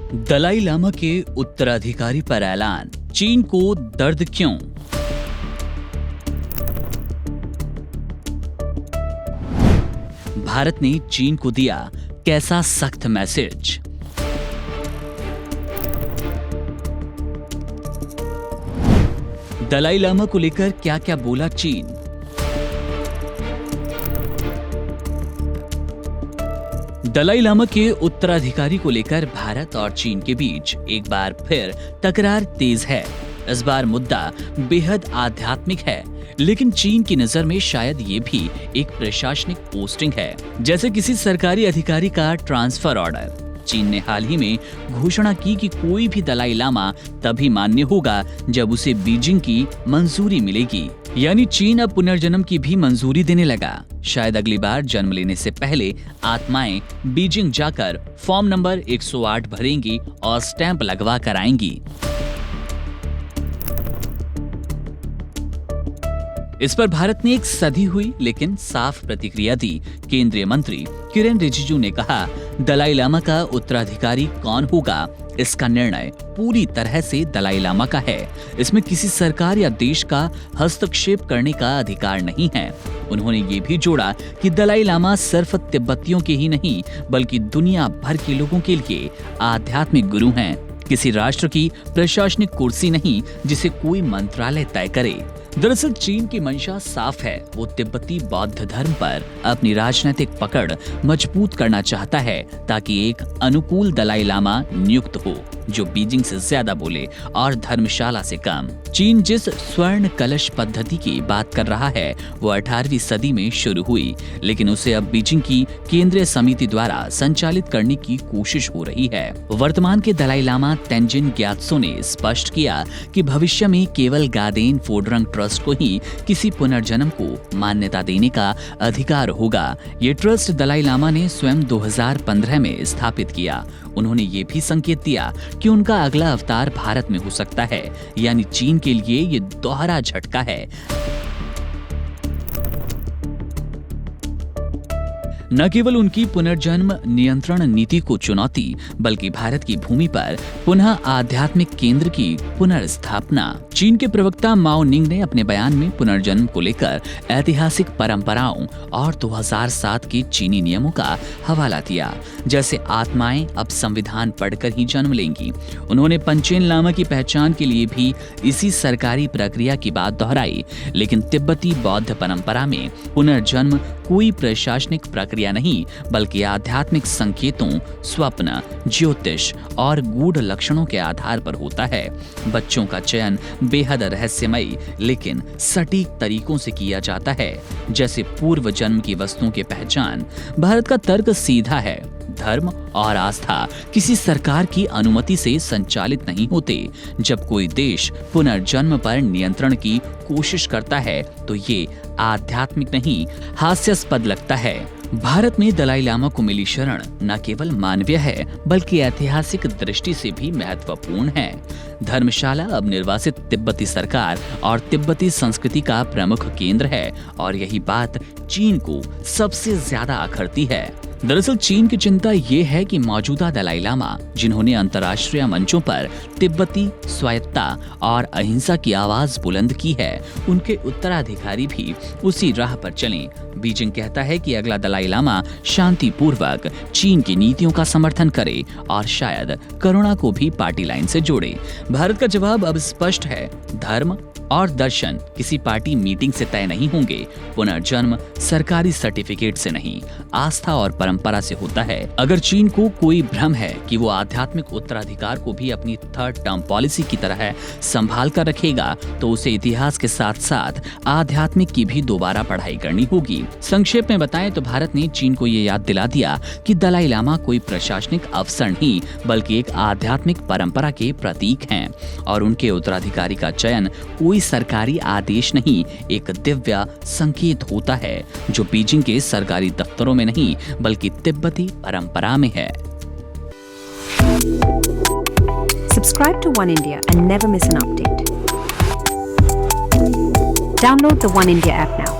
दलाई लामा के उत्तराधिकारी पर ऐलान, चीन को दर्द क्यों? भारत ने चीन को दिया कैसा सख्त मैसेज? दलाई लामा को लेकर क्या क्या बोला चीन? दलाई लामा के उत्तराधिकारी को लेकर भारत और चीन के बीच एक बार फिर तकरार तेज है। इस बार मुद्दा बेहद आध्यात्मिक है, लेकिन चीन की नजर में शायद ये भी एक प्रशासनिक पोस्टिंग है, जैसे किसी सरकारी अधिकारी का ट्रांसफर ऑर्डर। चीन ने हाल ही में घोषणा की कि कोई भी दलाई लामा तभी मान्य होगा जब उसे बीजिंग की मंजूरी मिलेगी। यानी चीन अब पुनर्जन्म की भी मंजूरी देने लगा। शायद अगली बार जन्म लेने से पहले आत्माएं बीजिंग जाकर फॉर्म नंबर 108 भरेंगी और स्टैंप लगवा कर आएंगी। इस पर भारत ने एक सधी हुई लेकिन साफ प्रतिक्रिया दी। केंद्रीय मंत्री किरेन रिजिजू ने कहा, दलाई लामा का उत्तराधिकारी कौन होगा, इसका निर्णय पूरी तरह से दलाई लामा का है। इसमें किसी सरकार या देश का हस्तक्षेप करने का अधिकार नहीं है। उन्होंने ये भी जोड़ा कि दलाई लामा सिर्फ तिब्बतियों के ही नहीं बल्कि दुनिया भर के लोगों के लिए आध्यात्मिक गुरु हैं। किसी राष्ट्र की प्रशासनिक कुर्सी नहीं जिसे कोई मंत्रालय तय करे। दरअसल चीन की मंशा साफ है, वो तिब्बती बौद्ध धर्म पर अपनी राजनीतिक पकड़ मजबूत करना चाहता है ताकि एक अनुकूल दलाई लामा नियुक्त हो जो बीजिंग से ज्यादा बोले और धर्मशाला से कम। चीन जिस स्वर्ण कलश पद्धति की बात कर रहा है वो 18वीं सदी में शुरू हुई, लेकिन उसे अब बीजिंग की केंद्रीय समिति द्वारा संचालित करने की कोशिश हो रही है। वर्तमान के दलाई लामा तेंजिन ग्यात्सो ने स्पष्ट किया कि भविष्य में केवल गादेन फोड्रंग ट्रस्ट को ही किसी पुनर्जन्म को मान्यता देने का अधिकार होगा। ये ट्रस्ट दलाई लामा ने स्वयं 2015 में स्थापित किया। उन्होंने ये भी संकेत दिया कि उनका अगला अवतार भारत में हो सकता है, यानी चीन के लिए ये दोहरा झटका है। न केवल उनकी पुनर्जन्म नियंत्रण नीति को चुनौती, बल्कि भारत की भूमि पर पुनः आध्यात्मिक केंद्र की पुनर्स्थापना। चीन के प्रवक्ता माओ निंग ने अपने बयान में पुनर्जन्म को लेकर ऐतिहासिक परंपराओं और 2007 के चीनी नियमों का हवाला दिया, जैसे आत्माएं अब संविधान पढ़कर ही जन्म लेंगी। उन्होंने पंचेन लामा की पहचान के लिए भी इसी सरकारी प्रक्रिया की बात दोहराई, लेकिन तिब्बती बौद्ध परंपरा में पुनर्जन्म कोई प्रशासनिक प्रक्रिया नहीं बल्कि आध्यात्मिक संकेतों, स्वप्न, ज्योतिष और गूढ़ लक्षणों के आधार पर होता है। बच्चों का चयन बेहद रहस्यमयी लेकिन सटीक तरीकों से किया जाता है, जैसे पूर्व जन्म की वस्तुओं की पहचान। भारत का तर्क सीधा है, धर्म और आस्था किसी सरकार की अनुमति से संचालित नहीं होते। जब कोई देश पुनर्जन्म पर नियंत्रण की कोशिश करता है तो ये आध्यात्मिक नहीं, हास्यास्पद लगता है। भारत में दलाई लामा को मिली शरण न केवल मानवीय है बल्कि ऐतिहासिक दृष्टि से भी महत्वपूर्ण है। धर्मशाला अब निर्वासित तिब्बती सरकार और तिब्बती संस्कृति का प्रमुख केंद्र है और यही बात चीन को सबसे ज्यादा अखरती है। दरअसल चीन की चिंता ये है कि मौजूदा दलाई लामा, जिन्होंने अंतर्राष्ट्रीय मंचों पर तिब्बती स्वायत्तता और अहिंसा की आवाज बुलंद की है, उनके उत्तराधिकारी भी उसी राह पर चलें। बीजिंग कहता है कि अगला दलाई लामा शांतिपूर्वक चीन की नीतियों का समर्थन करे और शायद करुणा को भी पार्टी लाइन से जोड़े। भारत का जवाब अब स्पष्ट है, धर्म और दर्शन किसी पार्टी मीटिंग से तय नहीं होंगे। पुनर्जन्म सरकारी सर्टिफिकेट से नहीं, आस्था और परंपरा से होता है। अगर चीन को कोई भ्रम है कि वो आध्यात्मिक उत्तराधिकार को भी अपनी थर्ड टर्म पॉलिसी की तरह संभाल कर रखेगा, तो उसे इतिहास के साथ साथ आध्यात्मिक की भी दोबारा पढ़ाई करनी होगी। संक्षेप में बताएं तो भारत ने चीन को ये याद दिला दिया कि दलाई लामा कोई प्रशासनिक अफसर नहीं बल्कि एक आध्यात्मिक परंपरा के प्रतीक हैं और उनके उत्तराधिकारी का चयन कोई सरकारी आदेश नहीं, एक दिव्य संकेत होता है जो बीजिंग के सरकारी दफ्तरों में नहीं बल्कि तिब्बती परंपरा में है। Subscribe to One India and never miss an update. Download the One India app now.